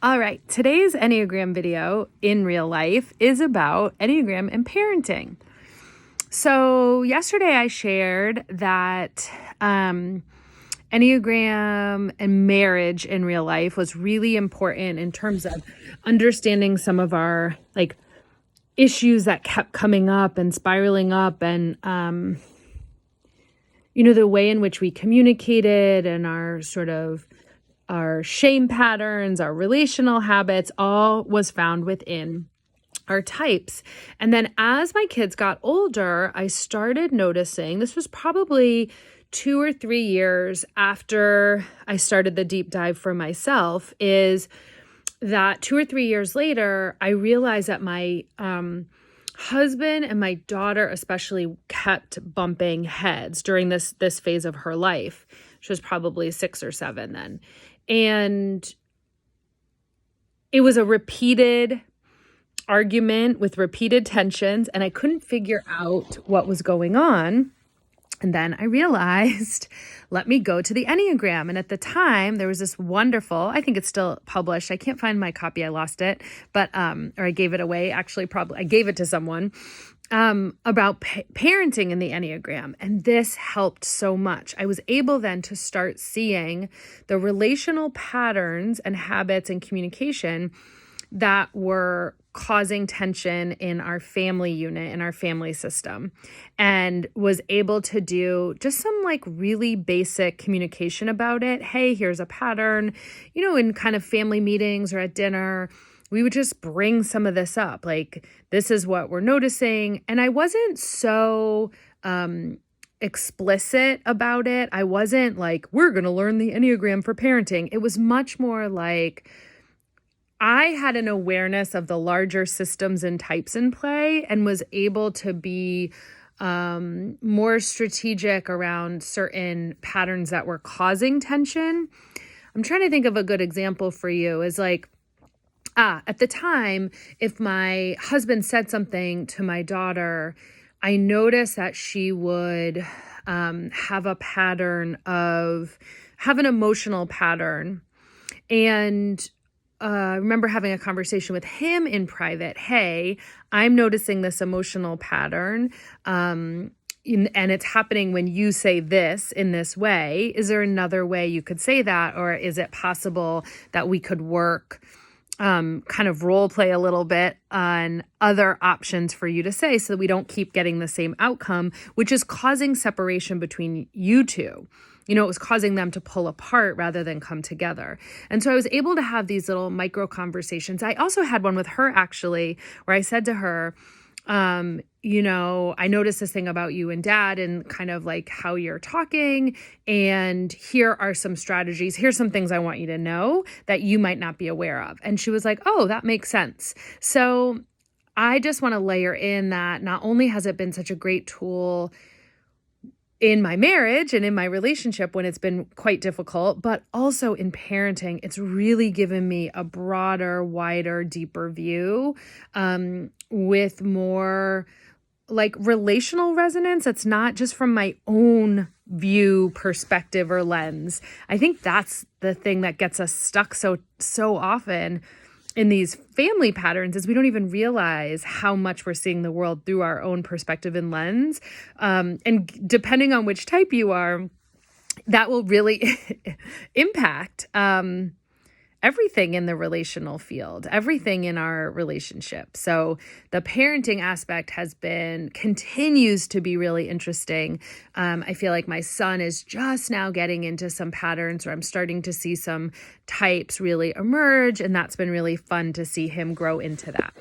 All right, today's Enneagram video in real life is about Enneagram and parenting. So yesterday I shared that Enneagram and marriage in real life was really important in terms of understanding some of our issues that kept coming up and spiraling up, and the way in which we communicated and our shame patterns, our relational habits, all was found within our types. And then as my kids got older, I started noticing, this was probably 2 or 3 years after I started the deep dive for myself, is that 2 or 3 years later, I realized that my husband and my daughter especially kept bumping heads during this phase of her life. She was probably 6 or 7 then. And it was a repeated argument with repeated tensions, and I couldn't figure out what was going on. And then I realized, let me go to the Enneagram. And at the time, there was this wonderful, I think it's still published. I can't find my copy. I lost it, but, or I gave it away. Actually, probably I gave it to someone, about parenting in the Enneagram. And this helped so much. I was able then to start seeing the relational patterns and habits and communication that were causing tension in our family unit, in our family system, and was able to do just some really basic communication about it. Hey, here's a pattern, in kind of family meetings or at dinner, we would just bring some of this up. This is what we're noticing. And I wasn't so explicit about it. I wasn't we're going to learn the Enneagram for parenting. It was much more I had an awareness of the larger systems and types in play and was able to be more strategic around certain patterns that were causing tension. I'm trying to think of a good example for you is at the time, if my husband said something to my daughter, I noticed that she would have an emotional pattern. And I remember having a conversation with him in private. Hey, I'm noticing this emotional pattern. And it's happening when you say this in this way. Is there another way you could say that? Or is it possible that we could work, kind of role play a little bit on other options for you to say so that we don't keep getting the same outcome, which is causing separation between you two. It was causing them to pull apart rather than come together. And so I was able to have these little micro conversations. I also had one with her actually, where I said to her, I noticed this thing about you and Dad and kind of how you're talking. And here are some strategies. Here's some things I want you to know that you might not be aware of. And she was like, oh, that makes sense. So I just want to layer in that not only has it been such a great tool in my marriage and in my relationship when it's been quite difficult, but also in parenting, it's really given me a broader, wider, deeper view, with more relational resonance. It's not just from my own view, perspective, or lens. I think that's the thing that gets us stuck so often in these family patterns is we don't even realize how much we're seeing the world through our own perspective and lens. And depending on which type you are, that will really impact everything in the relational field, everything in our relationship. So the parenting aspect continues to be really interesting. I feel like my son is just now getting into some patterns where I'm starting to see some types really emerge, and that's been really fun to see him grow into that.